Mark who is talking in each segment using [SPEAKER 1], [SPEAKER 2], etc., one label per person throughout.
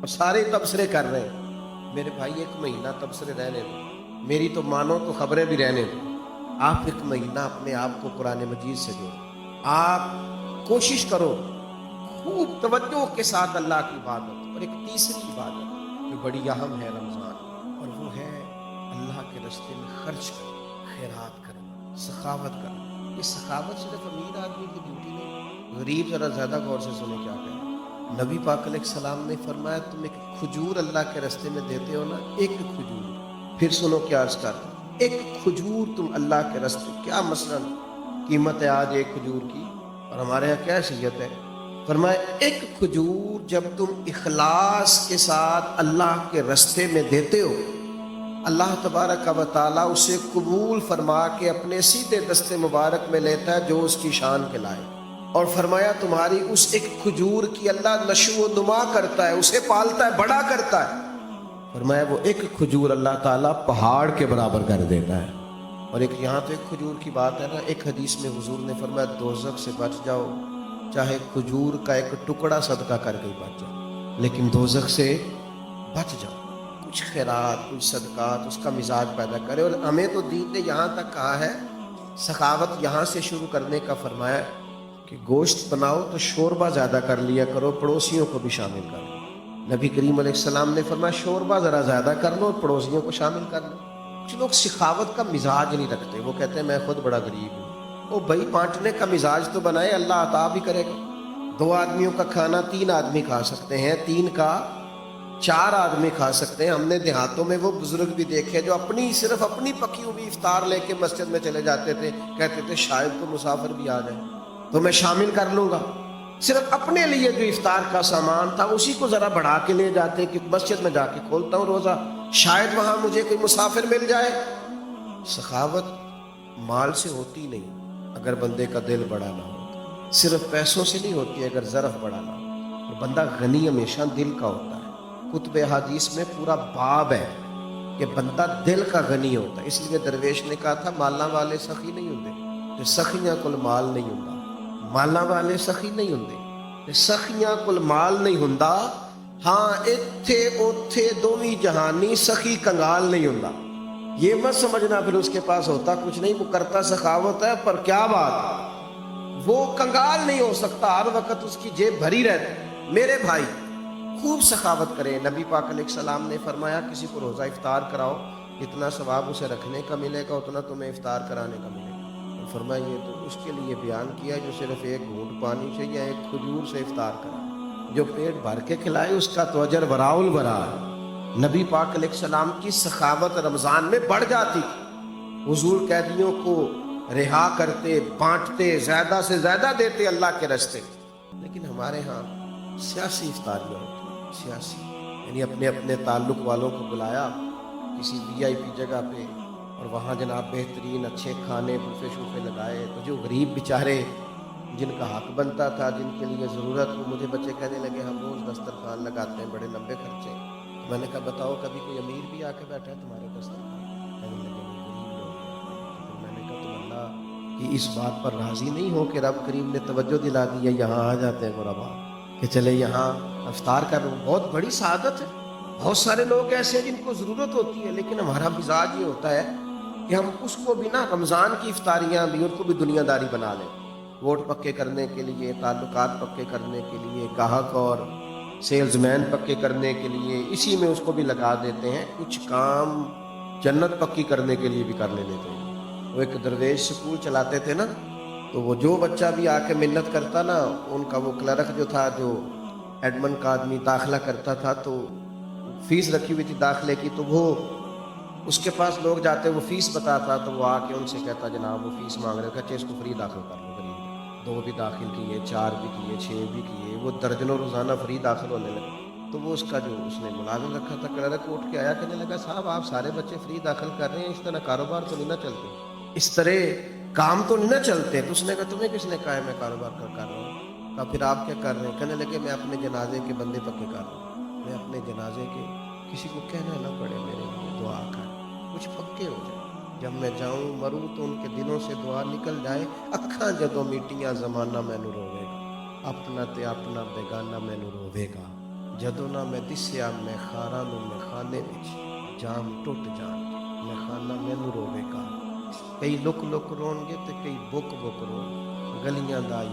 [SPEAKER 1] اور سارے تبصرے کر رہے ہیں، میرے بھائی ایک مہینہ تبصرے رہنے دو، میری تو مانو تو خبریں بھی رہنے دو، آپ ایک مہینہ اپنے آپ کو قرآن مجید سے جوڑو، آپ کوشش کرو خوب توجہ کے ساتھ اللہ کی عبادت۔ اور ایک تیسری عبادت جو بڑی اہم ہے رمضان، اور وہ ہے اللہ کے راستے میں خرچ کرو، خیرات کرو، سخاوت کرو۔ یہ سخاوت صرف امیر آدمی کی ڈیوٹی نہیں، غریب ذرا زیادہ غور سے سنیں کیا کہہ رہے ہیں۔ نبی پاک علیہ السلام نے فرمایا تم ایک کھجور اللہ کے راستے میں دیتے ہو نا، ایک کھجور، پھر سنو کیا عرض کر، ایک کھجور تم اللہ کے راستے، کیا مثلا قیمت ہے آج ایک کھجور کی، اور ہمارے یہاں کیا حیثیت ہے، فرمایا ایک کھجور جب تم اخلاص کے ساتھ اللہ کے راستے میں دیتے ہو، اللہ تبارک و تعالیٰ اسے قبول فرما کے اپنے سیدھے دستے مبارک میں لیتا ہے جو اس کی شان کے لائے، اور فرمایا تمہاری اس ایک کھجور کی اللہ نشو و نما کرتا ہے، اسے پالتا ہے، بڑا کرتا ہے، فرمایا وہ ایک کھجور اللہ تعالیٰ پہاڑ کے برابر کر دیتا ہے۔ اور ایک یہاں تو ایک کھجور کی بات ہے نا، ایک حدیث میں حضور نے فرمایا دوزخ سے بچ جاؤ، چاہے کھجور کا ایک ٹکڑا صدقہ کر کے بچ جاؤ، لیکن دوزخ سے بچ جاؤ، کچھ خیرات، کچھ صدقات، اس کا مزاج پیدا کرے۔ اور ہمیں تو دین نے یہاں تک کہا ہے، سخاوت یہاں سے شروع کرنے کا فرمایا کہ گوشت بناؤ تو شوربہ زیادہ کر لیا کرو، پڑوسیوں کو بھی شامل کر لو۔ نبی کریم علیہ السلام نے فرمایا شوربہ ذرا زیادہ کر لو اور پڑوسیوں کو شامل کر لو۔ کچھ لوگ سخاوت کا مزاج نہیں رکھتے، وہ کہتے ہیں میں خود بڑا غریب ہوں۔ وہ بھائی بانٹنے کا مزاج تو بنائے، اللہ عطا بھی کرے گا۔ 2 آدمیوں کا کھانا 3 آدمی کھا سکتے ہیں، 3 کا 4 آدمی کھا سکتے ہیں۔ ہم نے دیہاتوں میں وہ بزرگ بھی دیکھے جو صرف اپنی پکی ہوئی افطار لے کے مسجد میں چلے جاتے تھے، کہتے تھے شاید کوئی مسافر بھی آ جائے تو میں شامل کر لوں گا، صرف اپنے لیے جو افطار کا سامان تھا اسی کو ذرا بڑھا کے لے جاتے کہ مسجد میں جا کے کھولتا ہوں روزہ، شاید وہاں مجھے کوئی مسافر مل جائے۔ سخاوت مال سے ہوتی نہیں اگر بندے کا دل بڑا نہ ہو، صرف پیسوں سے نہیں ہوتی اگر ظرف بڑا نہ ہو، اور بندہ غنی ہمیشہ دل کا ہوتا ہے۔ کتب حدیث میں پورا باب ہے کہ بندہ دل کا غنی ہوتا ہے، اس لیے درویش نے کہا تھا مالاں والے سخی نہیں ہوتے تے سخیاں کول مال نہیں ہوندا، مالاں والے سخی نہیں ہوندے تے سخیاں کول مال نہیں ہوندا، ہاں ایتھے اوتھے دوویں جہانی سخی کنگال نہیں ہوندا۔ یہ مت سمجھنا پھر اس کے پاس ہوتا کچھ نہیں، وہ کرتا سخاوت ہے، پر کیا بات، وہ کنگال نہیں ہو سکتا، ہر وقت اس کی جیب بھری رہتی۔ میرے بھائی خوب سخاوت کریں۔ نبی پاک علیہ السلام نے فرمایا کسی کو روزہ افطار کراؤ، اتنا ثواب اسے رکھنے کا ملے گا اتنا تمہیں افطار کرانے کا ملے گا۔ اور فرمایا یہ تو اس کے لیے بیان کیا جو صرف ایک گھونٹ پانی سے یا ایک کھجور سے افطار کرائے، جو پیٹ بھر کے کھلائے اس کا تو اجر براء البراء ہے۔ نبی پاک علیہ السلام کی سخاوت رمضان میں بڑھ جاتی، حضور قیدیوں کو رہا کرتے، بانٹتے، زیادہ سے زیادہ دیتے اللہ کے راستے۔ لیکن ہمارے ہاں سیاسی افطاریاں ہوتی، سیاسی یعنی اپنے اپنے تعلق والوں کو بلایا کسی VIP جگہ پہ، اور وہاں جناب بہترین اچھے کھانے بوفے شوفے لگائے، تو جو غریب بیچارے جن کا حق بنتا تھا، جن کے لیے ضرورت، وہ مجھے بچے کہنے لگے ہم روز دسترخوان لگاتے ہیں، بڑے لمبے خرچے۔ میں نے کہا بتاؤ کبھی کوئی امیر بھی آ کے بیٹھا ہے تمہارے دسترخوان؟ کہنے لگے نہیں، غریب لوگ ہیں۔ تو پھر میں نے کہا تم اللہ کی اس بات پر راضی نہیں ہو کہ رب کریم نے توجہ دلا دی ہے، یہاں آ جاتے ہیں غربا کہ چلے یہاں افطار کر رہے، بہت بڑی سعادت ہے۔ بہت سارے لوگ ایسے ہیں جن کو ضرورت ہوتی ہے، لیکن ہمارا مزاج یہ ہوتا ہے کہ ہم اس کو بھی نا، رمضان کی افطاریاں بھی ان کو بھی دنیا داری بنا لیں، ووٹ پکے کرنے کے لیے، تعلقات پکے کرنے کے لیے، گاہک اور سیلز مین پکے کرنے کے لیے، اسی میں اس کو بھی لگا دیتے ہیں۔ کچھ کام جنت پکی کرنے کے لیے بھی کر لیتے ہیں۔ وہ ایک درویش سکول چلاتے تھے نا، تو وہ جو بچہ بھی آ کے منت کرتا نا، ان کا وہ کلرک جو تھا، جو ایڈمن کا آدمی داخلہ کرتا تھا، تو فیس رکھی ہوئی تھی داخلے کی، تو وہ اس کے پاس لوگ جاتے، وہ فیس بتاتا، تو وہ آ کے ان سے کہتا جناب وہ فیس مانگ رہے، کہتے اس کو فری داخل کر لو، غریب 2 بھی داخل کیے، 4 بھی کیے، 6 بھی کیے، وہ درجنوں روزانہ فری داخل ہونے لگے۔ تو وہ اس کا جو اس نے ملازم رکھا تھا کلرک، اٹھ کے آیا، کہنے لگا صاحب آپ سارے بچے فری داخل کر رہے ہیں، اس طرح کاروبار تو نہیں نہ چلتے، اس طرح کام تو نہیں نہ چلتے۔ تو اس نے کہا تمہیں کس نے کہا ہے میں کاروبار کر رہا ہوں؟ کہا پھر آپ کیا کر رہے ہیں؟ کہنے لگے میں اپنے جنازے کے بندے پکے کر رہا ہوں، میں اپنے جنازے کے کسی کو کہنا نہ پڑے میرے لیے دعا کر، کچھ پکے ہو جائے، جب میں جاؤں مروں تو ان کے دلوں سے دعا نکل جائے، اکھاں جدوں میٹیاں زمانہ مینوں روے گا، اپنا تے اپنا بیگانہ مینوں روے گا۔ ਜਦੋਂ ਨਾ ਮੈਂ ਦਿਸਿਆ ਮੈਂ ਖਾਰਾਂ ਨੂੰ ਮੈਖਾਨੇ ਵਿੱਚ, ਜਾਮ ਟੁੱਟ ਜਾਣਗੇ ਮੈਖਾਨਾ ਮੈਨੂੰ ਰੋਵੇਗਾ। ਕਈ ਲੁਕ ਲੁਕ ਰੋਣਗੇ ਤੇ ਕਈ ਬੁੱਕ ਬੁੱਕ ਰੋਣ, ਗਲੀਆਂ ਦਾ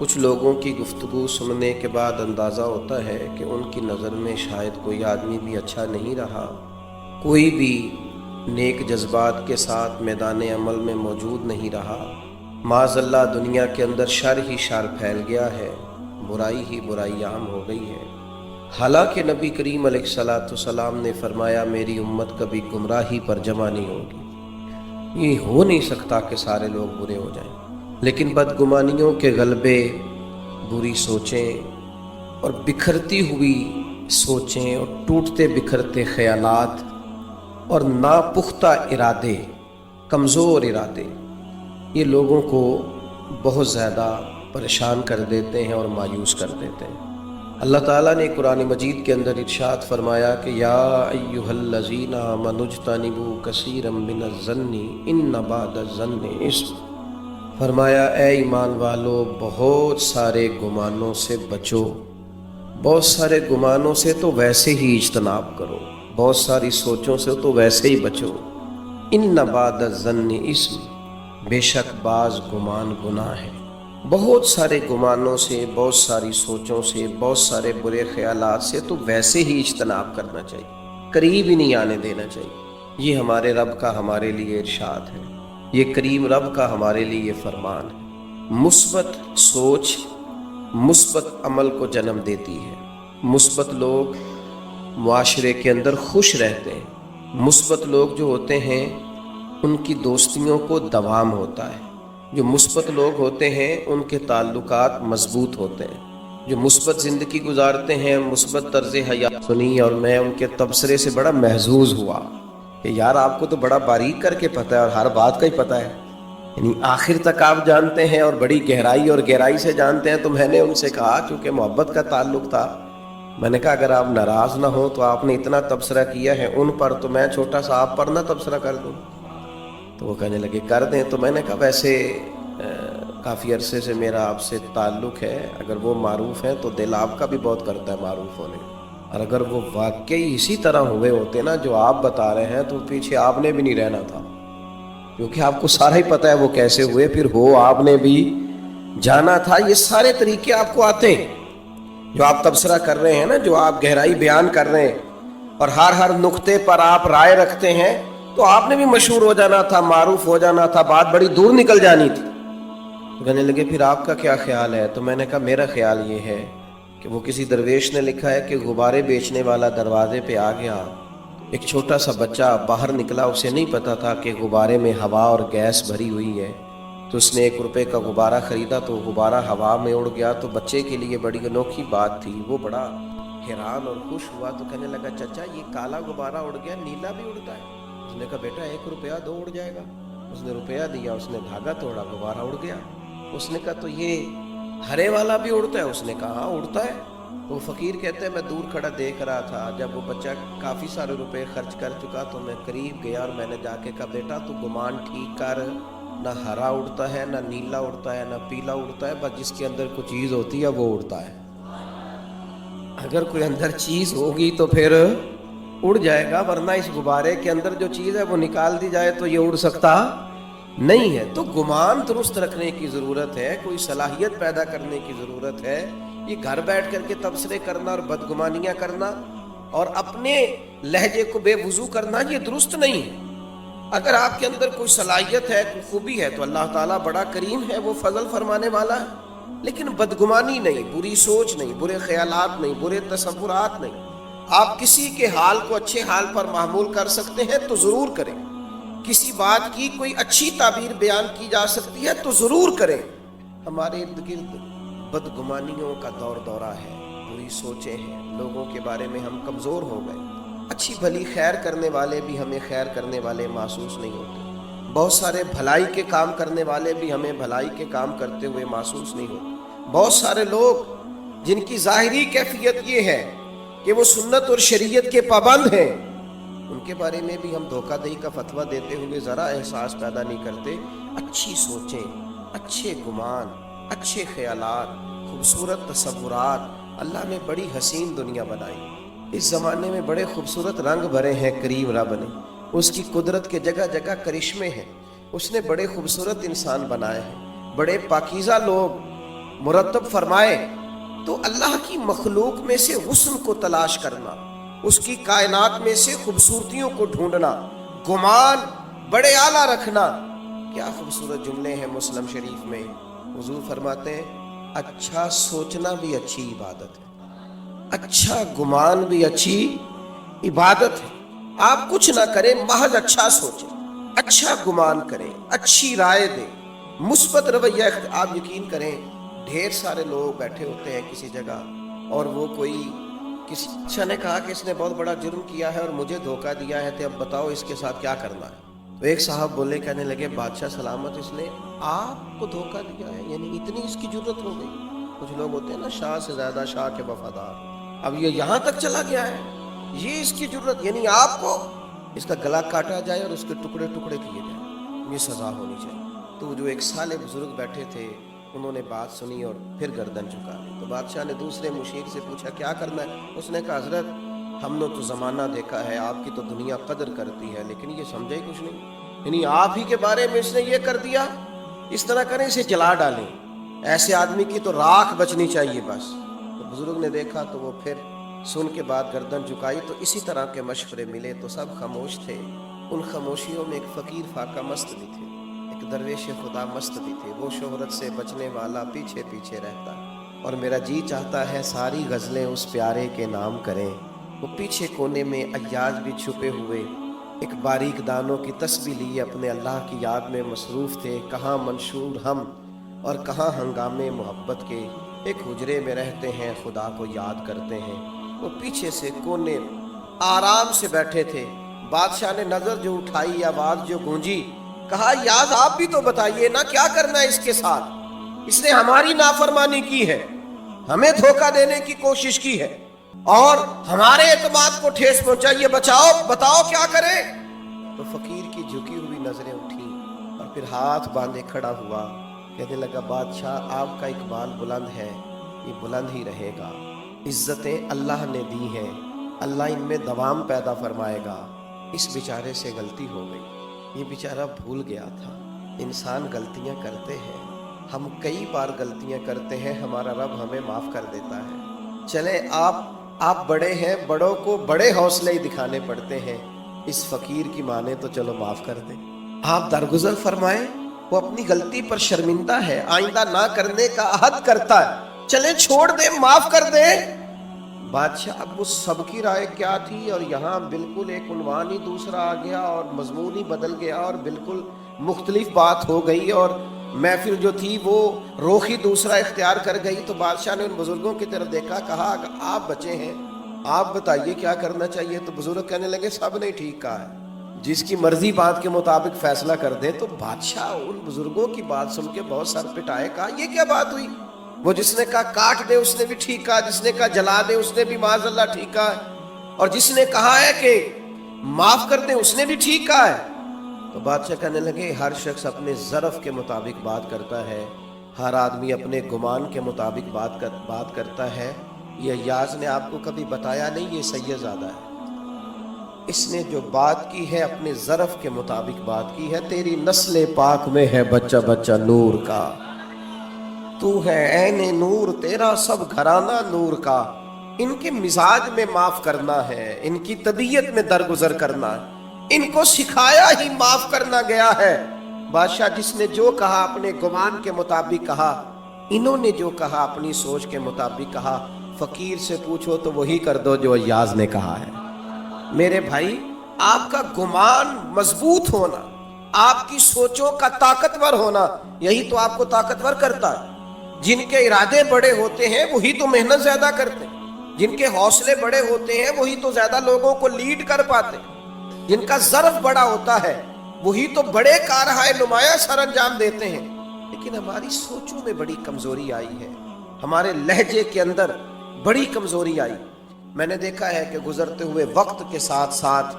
[SPEAKER 1] کچھ لوگوں کی گفتگو سننے کے بعد اندازہ ہوتا ہے کہ ان کی نظر میں شاید کوئی آدمی بھی اچھا نہیں رہا، کوئی بھی نیک جذبات کے ساتھ میدان عمل میں موجود نہیں رہا۔ معاذ اللہ دنیا کے اندر شر ہی شر پھیل گیا ہے، برائی ہی برائی عام ہو گئی ہے۔ حالانکہ نبی کریم علیہ الصلوۃ والسلام نے فرمایا میری امت کبھی گمراہی پر جمع نہیں ہوگی، یہ ہو نہیں سکتا کہ سارے لوگ برے ہو جائیں، لیکن بدگمانیوں کے غلبے، بری سوچیں اور بکھرتی ہوئی سوچیں اور ٹوٹتے بکھرتے خیالات اور ناپختہ ارادے، کمزور ارادے، یہ لوگوں کو بہت زیادہ پریشان کر دیتے ہیں اور مایوس کر دیتے ہیں۔ اللہ تعالیٰ نے قرآن مجید کے اندر ارشاد فرمایا کہ یا ایھا الذین آمنوا اجتنبوا کثیرا من الظن ان بعض الظن اثم، فرمایا اے ایمان والو بہت سارے گمانوں سے بچو، بہت سارے گمانوں سے تو ویسے ہی اجتناب کرو، بہت ساری سوچوں سے تو ویسے ہی بچو۔ ان بعض الظن اثم، بے شک بعض گمان گناہ ہے۔ بہت سارے گمانوں سے، بہت ساری سوچوں سے، بہت سارے برے خیالات سے تو ویسے ہی اجتناب کرنا چاہیے، قریب ہی نہیں آنے دینا چاہیے۔ یہ ہمارے رب کا ہمارے لیے ارشاد ہے، یہ کریم رب کا ہمارے لیے فرمان ہے۔ مثبت سوچ مثبت عمل کو جنم دیتی ہے، مثبت لوگ معاشرے کے اندر خوش رہتے ہیں، مثبت لوگ جو ہوتے ہیں ان کی دوستیوں کو دوام ہوتا ہے، جو مثبت لوگ ہوتے ہیں ان کے تعلقات مضبوط ہوتے ہیں، جو مثبت زندگی گزارتے ہیں، مثبت طرز حیات سنی اور میں ان کے تبصرے سے بڑا محظوظ ہوا کہ یار آپ کو تو بڑا باریک کر کے پتہ ہے اور ہر بات کا ہی پتہ ہے، یعنی آخر تک آپ جانتے ہیں اور بڑی گہرائی سے جانتے ہیں۔ تو میں نے ان سے کہا چونکہ محبت کا تعلق تھا، میں نے کہا اگر آپ ناراض نہ ہو تو آپ نے اتنا تبصرہ کیا ہے ان پر، تو میں چھوٹا سا آپ پر نہ تبصرہ کر دوں؟ تو وہ کہنے لگے کر دیں۔ تو میں نے کہا ویسے کافی عرصے سے میرا آپ سے تعلق ہے، اگر وہ معروف ہیں تو دل آپ کا بھی بہت کرتا ہے معروف ہونے، اور اگر وہ واقعی اسی طرح ہوئے ہوتے نا جو آپ بتا رہے ہیں تو پیچھے آپ نے بھی نہیں رہنا تھا، کیونکہ آپ کو سارا ہی پتہ ہے وہ کیسے ہوئے، پھر ہو آپ نے بھی جانا تھا۔ یہ سارے طریقے آپ کو آتے ہیں جو آپ تبصرہ کر رہے ہیں نا، جو آپ گہرائی بیان کر رہے ہیں اور ہر نقطے پر آپ رائے رکھتے ہیں، تو آپ نے بھی مشہور ہو جانا تھا، معروف ہو جانا تھا، بات بڑی دور نکل جانی تھی۔ تو کہنے لگے پھر آپ کا کیا خیال ہے؟ تو میں نے کہا میرا خیال یہ ہے کہ وہ کسی درویش نے لکھا ہے کہ غبارے بیچنے والا دروازے پہ آ گیا، ایک چھوٹا سا بچہ باہر نکلا، اسے نہیں پتا تھا کہ غبارے میں ہوا اور گیس بھری ہوئی ہے، تو اس نے 1 روپے کا غبارہ خریدا تو غبارہ ہوا میں اڑ گیا، تو بچے کے لیے بڑی انوکھی بات تھی، وہ بڑا حیران اور خوش ہوا۔ تو کہنے لگا چچا یہ کالا غبارہ اڑ گیا، نیلا بھی اڑتا ہے؟ اس نے کہا بیٹا 1 روپیہ دو اڑ جائے گا۔ اس نے روپیہ دیا، اس نے دھاگا توڑا، غبارہ اڑ گیا۔ اس نے کہا تو یہ ہرے والا بھی اڑتا ہے؟ اس نے کہا ہاں اڑتا ہے۔ تو وہ فقیر کہتے ہیں میں دور کھڑا دیکھ رہا تھا، جب وہ بچہ کافی سارے روپے خرچ کر چکا تو میں قریب گیا اور میں نے جا کے کہا بیٹا تو گمان ٹھیک کر، نہ ہرا اڑتا ہے، نہ نیلا اڑتا ہے، نہ پیلا اڑتا ہے، بس جس کے اندر کوئی چیز ہوتی ہے وہ اڑتا ہے۔ اگر کوئی اندر چیز ہوگی تو پھر اڑ جائے گا، ورنہ اس غبارے کے اندر جو چیز ہے وہ نکال دی جائے تو یہ اڑ سکتا نہیں ہے۔ تو گمان درست رکھنے کی ضرورت ہے، کوئی صلاحیت پیدا کرنے کی ضرورت ہے۔ یہ گھر بیٹھ کر کے تبصرے کرنا اور بدگمانیاں کرنا اور اپنے لہجے کو بے وضو کرنا یہ درست نہیں ہے۔ اگر آپ کے اندر کوئی صلاحیت ہے، کوئی خوبی ہے تو اللہ تعالیٰ بڑا کریم ہے، وہ فضل فرمانے والا ہے، لیکن بدگمانی نہیں، بری سوچ نہیں، برے خیالات نہیں، برے تصورات نہیں۔ آپ کسی کے حال کو اچھے حال پر معمول کر سکتے ہیں تو ضرور کریں، کسی بات کی کوئی اچھی تعبیر بیان کی جا سکتی ہے تو ضرور کریں۔ ہمارے ارد گرد بدگمانیوں کا دور دورہ ہے، بری سوچیں ہیں، لوگوں کے بارے میں ہم کمزور ہو گئے، اچھی بھلی خیر کرنے والے بھی ہمیں خیر کرنے والے محسوس نہیں ہوتے، بہت سارے بھلائی کے کام کرنے والے بھی ہمیں بھلائی کے کام کرتے ہوئے محسوس نہیں ہوتے، بہت سارے لوگ جن کی ظاہری کیفیت یہ ہے کہ وہ سنت اور شریعت کے پابند ہیں، ان کے بارے میں بھی ہم دھوکہ دہی کا فتویٰ دیتے ہوئے ذرا احساس پیدا نہیں کرتے۔ اچھی سوچیں، اچھے گمان، اچھے خیالات، خوبصورت تصورات، اللہ نے بڑی حسین دنیا بنائی، اس زمانے میں بڑے خوبصورت رنگ بھرے ہیں کریم رب نے، اس کی قدرت کے جگہ جگہ کرشمے ہیں، اس نے بڑے خوبصورت انسان بنائے ہیں، بڑے پاکیزہ لوگ مرتب فرمائے تو اللہ کی مخلوق میں سے حسن کو تلاش کرنا، اس کی کائنات میں سے خوبصورتیوں کو ڈھونڈنا، گمان بڑے اعلیٰ رکھنا۔ کیا خوبصورت جملے ہیں مسلم شریف میں۔ حضور فرماتے ہیں اچھا سوچنا بھی اچھی عبادت ہے، اچھا گمان بھی اچھی عبادت ہے۔ آپ کچھ نہ کریں، محض اچھا سوچیں، اچھا گمان کریں، اچھی رائے دیں، مثبت رویہ آپ یقین کریں، ڈھیر سارے لوگ بیٹھے ہوتے ہیں کسی جگہ اور وہ کوئی کسی اچھا نے کہا کہ اس نے بہت بڑا جرم کیا ہے اور مجھے دھوکہ دیا ہے، تو اب بتاؤ اس کے ساتھ کیا کرنا ہے۔ تو ایک صاحب بولے، کہنے لگے بادشاہ سلامت، اس نے آپ کو دھوکہ دیا ہے، یعنی اتنی اس کی جرت ہو گئی۔ کچھ لوگ ہوتے ہیں نا شاہ سے زیادہ شاہ کے وفادار، اب یہ یہاں تک چلا گیا ہے، یہ اس کی جرت، یعنی آپ کو اس کا گلا کاٹا جائے اور اس کے ٹکڑے ٹکڑے کیے جائیں، یہ سزا ہونی چاہیے۔ تو جو ایک صالح بزرگ بیٹھے تھے انہوں نے بات سنی اور پھر گردن جھکا لی۔ تو بادشاہ نے دوسرے مشیر سے پوچھا کیا کرنا ہے؟ اس نے کہا حضرت ہم نے تو زمانہ دیکھا ہے، آپ کی تو دنیا قدر کرتی ہے، لیکن یہ سمجھے ہی کچھ نہیں، یعنی آپ ہی کے بارے میں اس نے یہ کر دیا، اس طرح کریں اسے جلا ڈالیں، ایسے آدمی کی تو راکھ بچنی چاہیے بس۔ تو بزرگ نے دیکھا تو وہ پھر سن کے بعد گردن جھکائی۔ تو اسی طرح کے مشورے ملے تو سب خاموش تھے۔ ان خاموشیوں میں ایک فقیر فاقہ مست بھی تھے، ایک درویش خدا مست بھی تھے۔ وہ شہرت سے بچنے والا پیچھے پیچھے رہتا، اور میرا جی چاہتا ہے ساری غزلیں اس پیارے کے نام کریں۔ وہ پیچھے کونے میں ایاز بھی چھپے ہوئے ایک باریک دانوں کی تسبیح لیے اپنے اللہ کی یاد میں مصروف تھے۔ کہاں منشور ہم اور کہاں ہنگامے محبت کے، ایک حجرے میں رہتے ہیں خدا کو یاد کرتے ہیں۔ وہ پیچھے سے کونے آرام سے بیٹھے تھے۔ بادشاہ نے نظر جو اٹھائی، آواز جو گونجی، کہا یاز آپ بھی تو بتائیے نا کیا کرنا ہے اس کے ساتھ، اس نے ہماری نافرمانی کی ہے، ہمیں دھوکہ دینے کی کوشش کی ہے اور ہمارے اعتماد کو ٹھیس پہنچائی ہے، بتاؤ کیا کریں۔ تو فقیر کی جھکی ہوئی نظریں اٹھیں اور پھر ہاتھ باندھے کھڑا ہوا، کہنے لگا بادشاہ آپ کا اقبال بلند ہے، یہ بلند ہی رہے گا، عزتیں اللہ نے دی ہیں، اللہ ان میں دوام پیدا فرمائے گا۔ اس بیچارے سے غلطی ہو گئی، یہ بیچارہ بھول گیا تھا۔ انسان غلطیاں کرتے ہیں، ہم کئی بار غلطیاں کرتے ہیں، ہمارا رب ہمیں معاف کر دیتا ہے۔ چلیں آپ بڑے ہیں، بڑوں کو بڑے حوصلے ہی دکھانے پڑتے ہیں، اس فقیر کی مانے تو چلو معاف کر دیں، آپ درگزر فرمائیں۔ وہ اپنی غلطی پر شرمندہ ہے، آئندہ نہ کرنے کا عہد کرتا ہے، چلیں چھوڑ دیں، معاف کر دیں۔ بادشاہ اب وہ سب کی رائے کیا تھی، اور یہاں بالکل ایک عنوان ہی دوسرا آ گیا اور مضمون ہی بدل گیا اور بالکل مختلف بات ہو گئی، اور محفل جو تھی وہ رخ ہی دوسرا اختیار کر گئی۔ تو بادشاہ نے ان بزرگوں کی طرف دیکھا، کہا اگر آپ بچے ہیں آپ بتائیے کیا کرنا چاہیے۔ تو بزرگ کہنے لگے سب نے ٹھیک کہا ہے، جس کی مرضی بات کے مطابق فیصلہ کر دیں۔ تو بادشاہ ان بزرگوں کی بات سن کے بہت سر پٹائے، کہا یہ کیا بات ہوئی؟ وہ جس نے کہا کاٹ دے اس نے بھی ٹھیک کہا، جس نے کہا جلا دے اس نے بھی معاذ اللہ ٹھیک کہا ہے، اور جس نے کہا ہے کہ معاف کر دیں اس نے بھی ٹھیک کہا ہے۔ تو بادشاہ کہنے لگے ہر شخص اپنے ظرف کے مطابق بات کرتا ہے، ہر آدمی اپنے گمان کے مطابق بات کرتا ہے۔ یہ ایاز نے آپ کو کبھی بتایا نہیں، یہ سید زادہ ہے، اس نے جو بات کی ہے اپنے ظرف کے مطابق بات کی ہے۔ تیری نسل پاک میں ہے بچہ بچہ نور کا، تو ہے عین نور، تیرا سب گھرانہ نور کا۔ ان کے مزاج میں معاف کرنا ہے، ان کی طبیعت میں درگزر کرنا ہے، ان کو سکھایا ہی معاف کرنا گیا ہے۔ بادشاہ جس نے جو کہا اپنے گمان کے مطابق کہا، انہوں نے جو کہا اپنی سوچ کے مطابق کہا۔ فقیر سے پوچھو تو وہی کر دو جو ایاز نے کہا ہے۔ میرے بھائی آپ کا گمان مضبوط ہونا، آپ کی سوچوں کا طاقتور ہونا، یہی تو آپ کو طاقتور کرتا ہے۔ جن کے ارادے بڑے ہوتے ہیں وہی تو محنت زیادہ کرتے ہیں، جن کے حوصلے بڑے ہوتے ہیں وہی تو زیادہ لوگوں کو لیڈ کر پاتے ہیں، جن کا ظرف بڑا ہوتا ہے وہی تو بڑے کارہائے نمایاں سر انجام دیتے ہیں۔ لیکن ہماری سوچوں میں بڑی کمزوری آئی ہے، ہمارے لہجے کے اندر بڑی کمزوری آئی۔ میں نے دیکھا ہے کہ گزرتے ہوئے وقت کے ساتھ ساتھ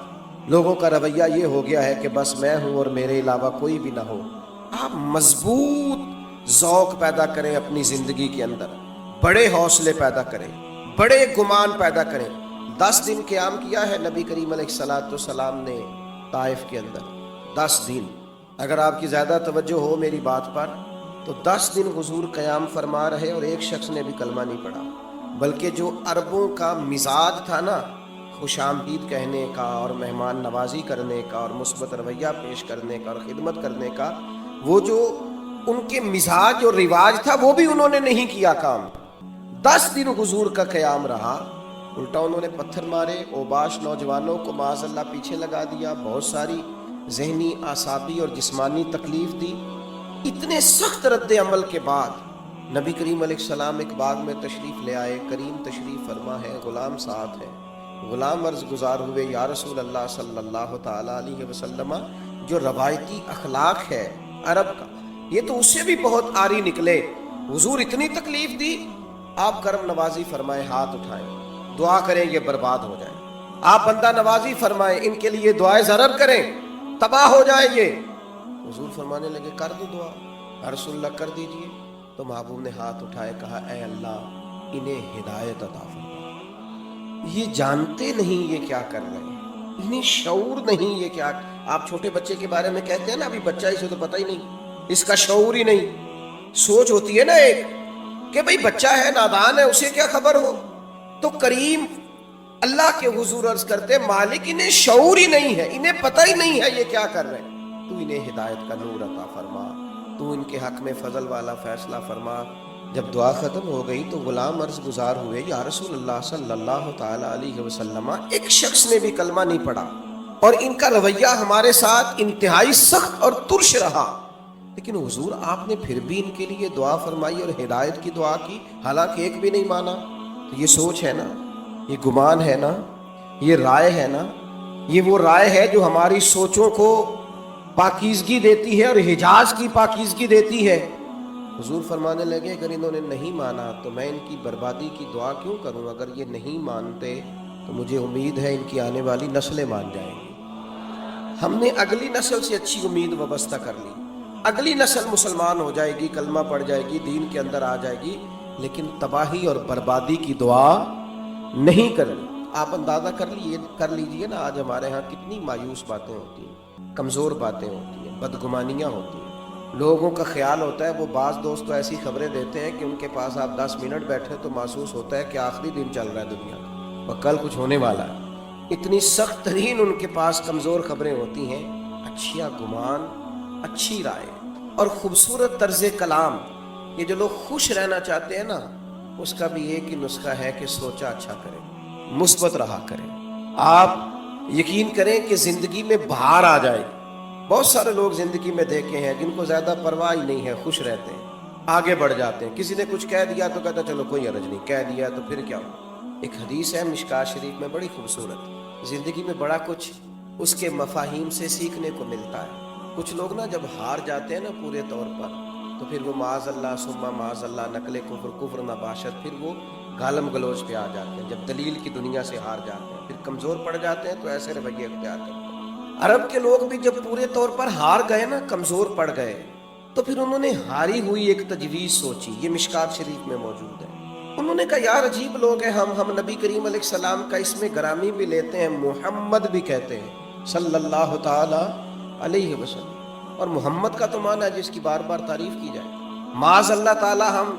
[SPEAKER 1] لوگوں کا رویہ یہ ہو گیا ہے کہ بس میں ہوں اور میرے علاوہ کوئی بھی نہ ہو۔ آپ مضبوط ذوق پیدا کریں اپنی زندگی کے اندر، بڑے حوصلے پیدا کریں، بڑے گمان پیدا کریں۔ 10 دن قیام کیا ہے نبی کریم علیہ السلام نے طائف کے اندر، 10 دن۔ اگر آپ کی زیادہ توجہ ہو میری بات پر تو 10 دن حضور قیام فرما رہے اور ایک شخص نے بھی کلمہ نہیں پڑھا، بلکہ جو عربوں کا مزاج تھا نا، خوش آمدید کہنے کا اور مہمان نوازی کرنے کا اور مثبت رویہ پیش کرنے کا اور خدمت کرنے کا، وہ جو ان کے مزاج اور رواج تھا وہ بھی انہوں نے نہیں کیا کام۔ 10 دن حضور کا قیام رہا، الٹا انہوں نے پتھر مارے، اوباش نوجوانوں کو معاذ اللہ پیچھے لگا دیا، بہت ساری ذہنی، اعصابی اور جسمانی تکلیف دی۔ اتنے سخت رد عمل کے بعد نبی کریم علیہ السلام ایک باغ میں تشریف لے آئے، کریم تشریف فرما ہے، غلام ساتھ ہے۔ غلام عرض گزار ہوئے، یا رسول اللہ صلی اللہ تعالی علیہ وسلم، جو روایتی اخلاق ہے عرب کا یہ تو اس سے بھی بہت عاری نکلے، حضور اتنی تکلیف دی، آپ کرم نوازی فرمائے، ہاتھ اٹھائیں، دعا کریں یہ برباد ہو جائیں۔ آپ بندہ نوازی فرمائیں، ان کے لیے دعائیں ضرب کریں، تباہ ہو جائے یہ۔ حضور فرمانے لگے کر دو دعا، یا رسول اللہ کر دیجئے۔ تو محبوب نے ہاتھ اٹھائے، کہا اے اللہ انہیں ہدایت عطا فرما، یہ جانتے نہیں یہ کیا کر رہے ہیں، انہیں شعور نہیں یہ کیا۔ آپ چھوٹے بچے کے بارے میں کہتے ہیں نا، ابھی بچہ اسے تو پتہ ہی نہیں، اس کا شعور ہی نہیں، سوچ ہوتی ہے نا ایک کہ بھئی بچہ ہے، نادان ہے، اسے کیا خبر ہو۔ تو کریم اللہ کے حضور عرض کرتے، مالک انہیں شعور ہی نہیں ہے، انہیں پتہ ہی نہیں ہے یہ کیا کر رہے ہیں، تو انہیں ہدایت کا نور عطا فرما، تو ان کے حق میں فضل والا فیصلہ فرما۔ جب دعا ختم ہو گئی تو غلام عرض گزار ہوئے، یا رسول اللہ صلی اللہ تعالی علیہ وسلم، ایک شخص نے بھی کلمہ نہیں پڑھا اور ان کا رویہ ہمارے ساتھ انتہائی سخت اور ترش رہا، لیکن حضور آپ نے پھر بھی ان کے لیے دعا فرمائی اور ہدایت کی دعا کی، حالانکہ ایک بھی نہیں مانا۔ تو یہ سوچ ہے نا، یہ گمان ہے نا، یہ رائے ہے نا، یہ وہ رائے ہے جو ہماری سوچوں کو پاکیزگی دیتی ہے اور حجاز کی پاکیزگی دیتی ہے۔ حضور فرمانے لگے اگر انہوں نے نہیں مانا تو میں ان کی بربادی کی دعا کیوں کروں، اگر یہ نہیں مانتے تو مجھے امید ہے ان کی آنے والی نسلیں مان جائیں گی۔ ہم نے اگلی نسل سے اچھی امید وابستہ کر لی، اگلی نسل مسلمان ہو جائے گی، کلمہ پڑھ جائے گی، دین کے اندر آ جائے گی، لیکن تباہی اور بربادی کی دعا نہیں کرنی۔ آپ اندازہ کر لیجئے نا، آج ہمارے ہاں کتنی مایوس باتیں ہوتی ہیں، کمزور باتیں ہوتی ہیں، بدگمانیاں ہوتی ہیں۔ لوگوں کا خیال ہوتا ہے، وہ بعض دوست تو ایسی خبریں دیتے ہیں کہ ان کے پاس آپ 10 منٹ بیٹھے تو محسوس ہوتا ہے کہ آخری دن چل رہا ہے دنیا کا اور کل کچھ ہونے والا ہے۔ اتنی سخت ترین ان کے پاس کمزور خبریں ہوتی ہیں۔ اچھا گمان، اچھی رائے اور خوبصورت طرز کلام، یہ جو لوگ خوش رہنا چاہتے ہیں نا، اس کا بھی ایک ہی نسخہ ہے کہ سوچا اچھا کریں، مثبت رہا کریں۔ آپ یقین کریں کہ زندگی میں بہار آ جائے گی۔ بہت سارے لوگ زندگی میں دیکھے ہیں جن کو زیادہ پرواہ ہی نہیں ہے، خوش رہتے ہیں، آگے بڑھ جاتے ہیں۔ کسی نے کچھ کہہ دیا تو کہتا چلو کوئی حرج نہیں، کہہ دیا تو پھر کیا ہو۔ ایک حدیث ہے مشکاۃ شریف میں بڑی خوبصورت، زندگی میں بڑا کچھ اس کے مفاہیم سے سیکھنے کو ملتا ہے۔ کچھ لوگ نا جب ہار جاتے ہیں نا پورے طور پر، تو پھر وہ معاذ اللہ ثم معاذ اللہ نقل کفر، کفر نباشت، پھر وہ گالم گلوچ پہ آ جاتے ہیں۔ جب دلیل کی دنیا سے ہار جاتے ہیں، پھر کمزور پڑ جاتے ہیں، تو ایسے رویے اختیار کرتے ہیں۔ عرب کے لوگ بھی جب پورے طور پر ہار گئے نا، کمزور پڑ گئے، تو پھر انہوں نے ہاری ہوئی ایک تجویز سوچی، یہ مشکاۃ شریف میں موجود ہے۔ انہوں نے کہا یار عجیب لوگ ہیں، ہم نبی کریم علیہ السلام کا اسم گرامی بھی لیتے ہیں، محمد بھی کہتے ہیں صلی اللہ تعالی علیہ وسلم، اور محمد کا تو معنی ہے جس کی بار بار تعریف کی جائے۔ معاذ اللہ تعالی ہم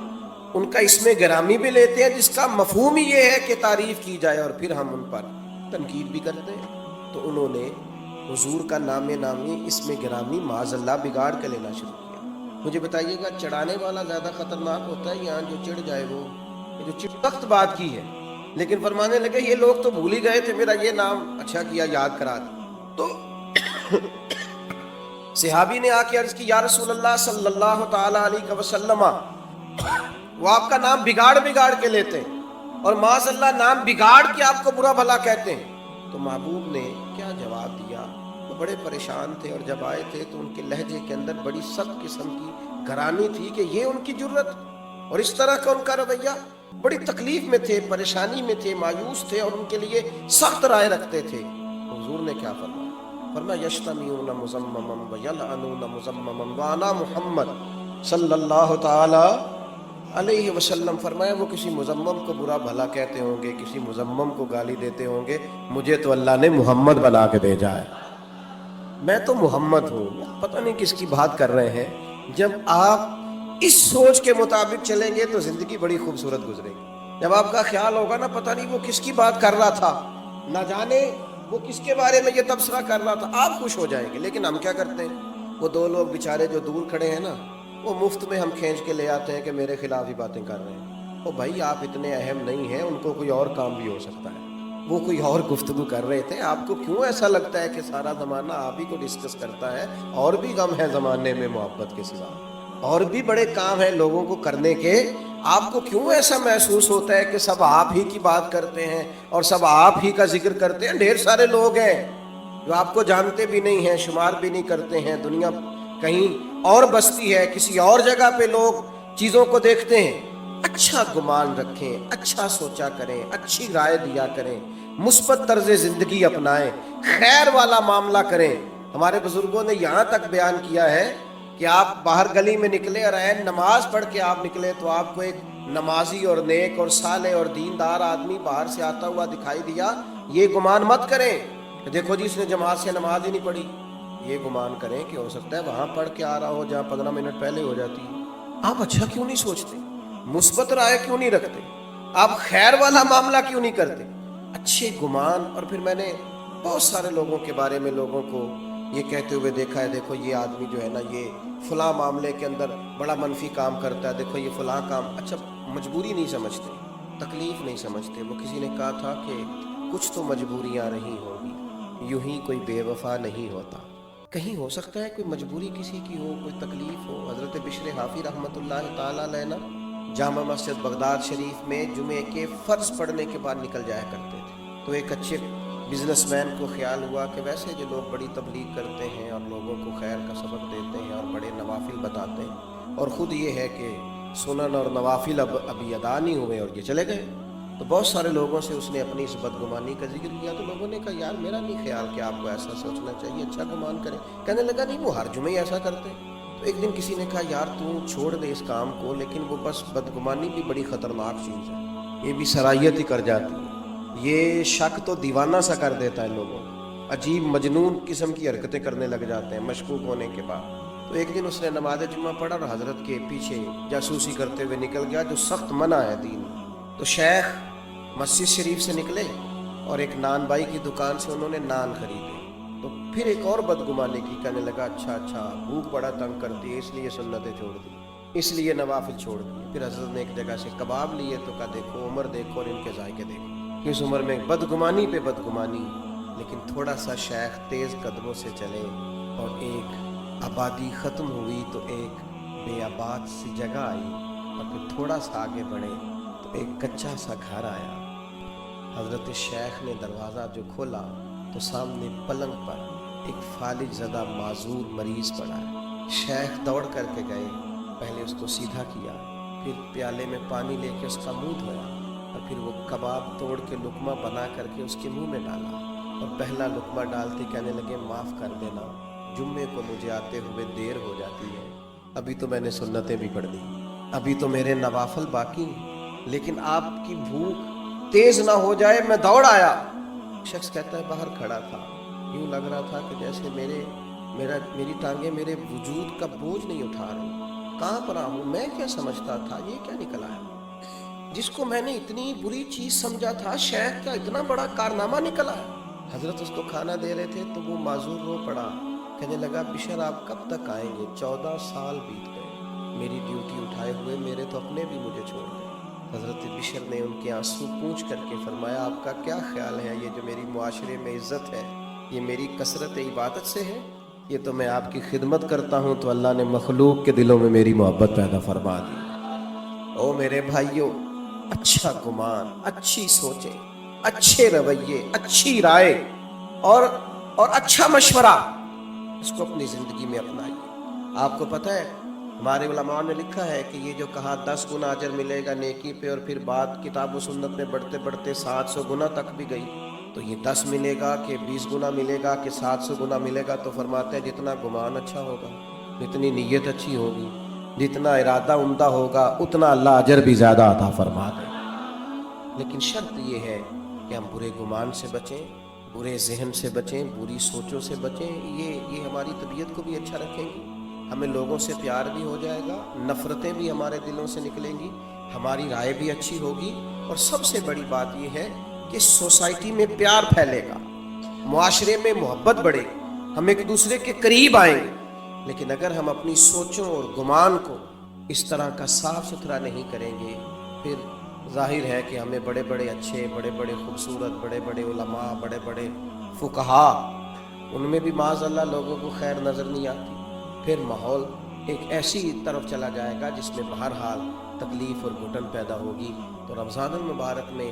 [SPEAKER 1] ان کا اسم گرامی بھی لیتے ہیں جس کا مفہوم ہی یہ ہے کہ تعریف کی جائے، اور پھر ہم ان پر تنقید بھی کرتے ہیں۔ تو انہوں نے حضور کا نام نامی اسم گرامی معاذ اللہ بگاڑ کے لینا شروع کیا۔ مجھے بتائیے گا چڑھانے والا زیادہ خطرناک ہوتا ہے یا جو چڑھ جائے وہ؟ جو سخت بات کی ہے، لیکن فرمانے لگے یہ لوگ تو بھول ہی گئے تھے، میرا یہ نام اچھا کیا یاد کرا دیا۔ تو صحابی نے آ کے عرض کی یا رسول اللہ صلی اللہ تعالی علیہ وسلم، وہ آپ کا نام بگاڑ کے لیتے ہیں اور معاذ اللہ نام بگاڑ کے آپ کو برا بھلا کہتے ہیں۔ تو محبوب نے کیا جواب دیا؟ وہ بڑے پریشان تھے، اور جب آئے تھے تو ان کے لہجے کے اندر بڑی سخت قسم کی گرانی تھی کہ یہ ان کی جرت اور اس طرح کا ان کا رویہ۔ بڑی تکلیف میں تھے، پریشانی میں تھے، مایوس تھے، اور ان کے لیے سخت رائے رکھتے تھے۔ حضور نے کیا فرمایا؟ فرمایا یشتمیون مزمما ویلعنون مزمما وانا محمد صلی اللہ تعالی علیہ وسلم۔ فرمایا وہ کسی مذمم کو برا بھلا کہتے ہوں گے، کسی مذمم کو گالی دیتے ہوں گے، مجھے تو اللہ نے محمد بنا کے بھیجا ہے، میں تو محمد ہوں۔ پتہ نہیں کس کی بات کر رہے ہیں۔ جب آپ اس سوچ کے مطابق چلیں گے تو زندگی بڑی خوبصورت گزرے گی۔ جب آپ کا خیال ہوگا نا پتہ نہیں وہ کس کی بات کر رہا تھا، نہ جانے وہ کس کے بارے میں یہ تبصرہ کر رہا تھا، آپ خوش ہو جائیں گے۔ لیکن ہم کیا کرتے ہیں، وہ دو لوگ بیچارے جو دور کھڑے ہیں نا، وہ مفت میں ہم کھینچ کے لے آتے ہیں کہ میرے خلاف ہی باتیں کر رہے ہیں۔ او بھائی آپ اتنے اہم نہیں ہیں، ان کو کوئی اور کام بھی ہو سکتا ہے، وہ کوئی اور گفتگو کر رہے تھے۔ آپ کو کیوں ایسا لگتا ہے کہ سارا زمانہ آپ ہی کو ڈسکس کرتا ہے؟ اور بھی غم ہے زمانے میں محبت کے سوا، اور بھی بڑے کام ہیں لوگوں کو کرنے کے۔ آپ کو کیوں ایسا محسوس ہوتا ہے کہ سب آپ ہی کی بات کرتے ہیں اور سب آپ ہی کا ذکر کرتے ہیں؟ ڈھیر سارے لوگ ہیں جو آپ کو جانتے بھی نہیں ہیں، شمار بھی نہیں کرتے ہیں، دنیا کہیں اور بستی ہے، کسی اور جگہ پہ لوگ چیزوں کو دیکھتے ہیں۔ اچھا گمان رکھیں، اچھا سوچا کریں، اچھی رائے دیا کریں، مثبت طرز زندگی اپنائیں، خیر والا معاملہ کریں۔ ہمارے بزرگوں نے یہاں تک بیان کیا ہے کہ آپ باہر گلی میں نکلے اور عین نماز پڑھ کے آپ نکلے تو آپ کو ایک نمازی اور نیک اور صالح اور دیندار آدمی باہر سے آتا ہوا دکھائی دیا، یہ گمان مت کریں کہ دیکھو جی اس نے جماعت سے نماز ہی نہیں پڑھی۔ یہ گمان کریں کہ ہو سکتا ہے وہاں پڑھ کے آ رہا ہو جہاں 15 منٹ پہلے ہو جاتی ہے۔ آپ اچھا کیوں نہیں سوچتے؟ مثبت رائے کیوں نہیں رکھتے؟ آپ خیر والا معاملہ کیوں نہیں کرتے؟ اچھے گمان۔ اور پھر میں نے بہت سارے لوگوں کے بارے میں لوگوں کو یہ کہتے ہوئے دیکھا ہے، دیکھو یہ آدمی جو ہے نا یہ فلاں معاملے کے اندر بڑا منفی کام کرتا ہے، دیکھو یہ فلاں کام۔ اچھا مجبوری نہیں سمجھتے، تکلیف نہیں سمجھتے۔ وہ کسی نے کہا تھا کہ کچھ تو مجبوریاں رہی ہوں گی، یوں ہی کوئی بے وفا نہیں ہوتا۔ کہیں ہو سکتا ہے کوئی مجبوری کسی کی ہو، کوئی تکلیف ہو۔ حضرت بشر حافی رحمۃ اللہ تعالیٰ علیہ نا جامع مسجد بغداد شریف میں جمعے کے فرض پڑھنے کے بعد نکل جایا کرتے تھے۔ تو ایک اچھے بزنس مین کو خیال ہوا کہ ویسے جو لوگ بڑی تبلیغ کرتے ہیں اور لوگوں کو خیر کا سبق دیتے ہیں اور بڑے نوافل بتاتے ہیں، اور خود یہ ہے کہ سنن اور نوافل ابھی ادا نہیں ہوئے اور یہ چلے گئے، تو بہت سارے لوگوں سے اس نے اپنی اس بدگمانی کا ذکر کیا۔ تو لوگوں نے کہا یار میرا نہیں خیال کہ آپ کو ایسا سوچنا چاہیے، اچھا گمان کریں۔ کہنے لگا نہیں وہ ہر جمعے ایسا کرتے۔ تو ایک دن کسی نے کہا یار تو چھوڑ دے اس کام کو، لیکن وہ بس بدگمانی بھی بڑی خطرناک چیز ہے، یہ بھی سرائیت ہی کر جاتی ہے، یہ شک تو دیوانہ سا کر دیتا ہے لوگوں کو، عجیب مجنون قسم کی حرکتیں کرنے لگ جاتے ہیں مشکوک ہونے کے بعد۔ تو ایک دن اس نے نماز جمعہ پڑھا اور حضرت کے پیچھے جاسوسی کرتے ہوئے نکل گیا، جو سخت منع ہے دین میں۔ تو شیخ مسجد شریف سے نکلے اور ایک نان بائی کی دکان سے انہوں نے نان خریدے۔ تو پھر ایک اور بدگمانی کی، کہنے لگا اچھا بھوک بڑا تنگ کرتی ہے اس لیے سنتیں چھوڑ دی، اس لیے نوافل چھوڑ دیے۔ پھر حضرت نے ایک جگہ سے کباب لیے تو کہا دیکھو عمر دیکھو اور ان کے ذائقے دیکھو، اس عمر میں بدگمانی پہ بدگمانی۔ لیکن تھوڑا سا شیخ تیز قدموں سے چلے اور ایک آبادی ختم ہوئی تو ایک بے آباد سی جگہ آئی، اور پھر تھوڑا سا آگے بڑھے تو ایک کچا سا گھر آیا۔ حضرت شیخ نے دروازہ جو کھولا تو سامنے پلنگ پر ایک فالج زدہ معذور مریض پڑا ہے۔ شیخ دوڑ کر کے گئے، پہلے اس کو سیدھا کیا، پھر پیالے میں پانی لے کے اس کا منہ دھویا، اور پھر وہ کباب توڑ کے لقمہ بنا کر کے اس کے منہ میں ڈالا، اور پہلا لقمہ ڈالتے کہنے لگے معاف کر دینا، جمعے کو مجھے آتے ہوئے دیر ہو جاتی ہے، ابھی تو میں نے سنتیں بھی پڑھ دی، ابھی تو میرے نوافل باقی ہیں، لیکن آپ کی بھوک تیز نہ ہو جائے میں دوڑ آیا۔ شخص کہتا ہے باہر کھڑا تھا، یوں لگ رہا تھا کہ جیسے میری ٹانگیں میرے وجود کا بوجھ نہیں اٹھا رہی، کہاں پر ہوں میں؟ کیا سمجھتا تھا یہ کیا نکل آیا؟ جس کو میں نے اتنی بری چیز سمجھا تھا شیخ کا اتنا بڑا کارنامہ نکل آیا۔ حضرت اس کو کھانا دے رہے تھے تو وہ معذور رو پڑا، کہنے لگا بشر آپ کب تک آئیں گے؟ 14 سال بیت گئے میری ڈیوٹی اٹھائے ہوئے، میرے تو اپنے بھی مجھے چھوڑ گئے۔ حضرت بشر نے ان کے آنسو پوچھ کر کے فرمایا آپ کا کیا خیال ہے، یہ جو میری معاشرے میں عزت ہے یہ میری کثرت عبادت سے ہے؟ یہ تو میں آپ کی خدمت کرتا ہوں تو اللہ نے مخلوق کے دلوں میں میری محبت پیدا فرما دی۔ او میرے بھائیوں، اچھا گمان، اچھی سوچیں، اچھے رویے، اچھی رائے اور اچھا مشورہ، اس کو اپنی زندگی میں اپنائیے۔ آپ کو پتہ ہے ہمارے علماء نے لکھا ہے کہ یہ جو کہا 10 گنا اجر ملے گا نیکی پہ، اور پھر بات کتاب و سنت میں بڑھتے بڑھتے 700 گنا تک بھی گئی، تو یہ 10 ملے گا کہ 20 گنا ملے گا کہ 700 گنا ملے گا؟ تو فرماتے ہیں جتنا گمان اچھا ہوگا، جتنی نیت اچھی ہوگی، جتنا ارادہ عمدہ ہوگا، اتنا اللہ اجر بھی زیادہ عطا فرما دے۔ لیکن شرط یہ ہے کہ ہم برے گمان سے بچیں، برے ذہن سے بچیں، بری سوچوں سے بچیں، یہ ہماری طبیعت کو بھی اچھا رکھیں گی، ہمیں لوگوں سے پیار بھی ہو جائے گا، نفرتیں بھی ہمارے دلوں سے نکلیں گی، ہماری رائے بھی اچھی ہوگی، اور سب سے بڑی بات یہ ہے کہ سوسائٹی میں پیار پھیلے گا، معاشرے میں محبت بڑھے گی، ہم ایک دوسرے کے قریب آئیں گے۔ لیکن اگر ہم اپنی سوچوں اور گمان کو اس طرح کا صاف ستھرا نہیں کریں گے، پھر ظاہر ہے کہ ہمیں بڑے بڑے اچھے، بڑے بڑے خوبصورت، بڑے بڑے علماء، بڑے بڑے فقہاء، ان میں بھی معاذ اللہ لوگوں کو خیر نظر نہیں آتی۔ پھر ماحول ایک ایسی طرف چلا جائے گا جس میں بہرحال تکلیف اور گھٹن پیدا ہوگی۔ تو رمضان المبارک میں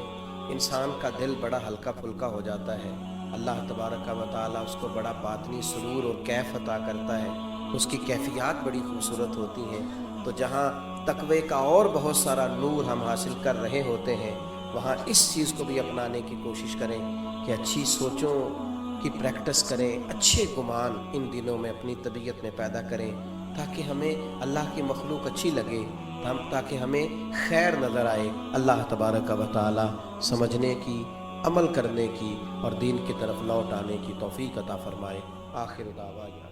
[SPEAKER 1] انسان کا دل بڑا ہلکا پھلکا ہو جاتا ہے، اللہ تبارک و تعالیٰ اس کو بڑا باطنی سرور اور کیف عطا کرتا ہے، اس کی کیفیات بڑی خوبصورت ہوتی ہیں۔ تو جہاں تقوی کا اور بہت سارا نور ہم حاصل کر رہے ہوتے ہیں، وہاں اس چیز کو بھی اپنانے کی کوشش کریں کہ اچھی سوچوں کی پریکٹس کریں، اچھے گمان ان دنوں میں اپنی طبیعت میں پیدا کریں، تاکہ ہمیں اللہ کی مخلوق اچھی لگے، تاکہ ہمیں خیر نظر آئے۔ اللہ تبارک و تعالی سمجھنے کی، عمل کرنے کی اور دین کی طرف لوٹ آنے کی توفیق عطا فرمائے۔ آخر دعوانا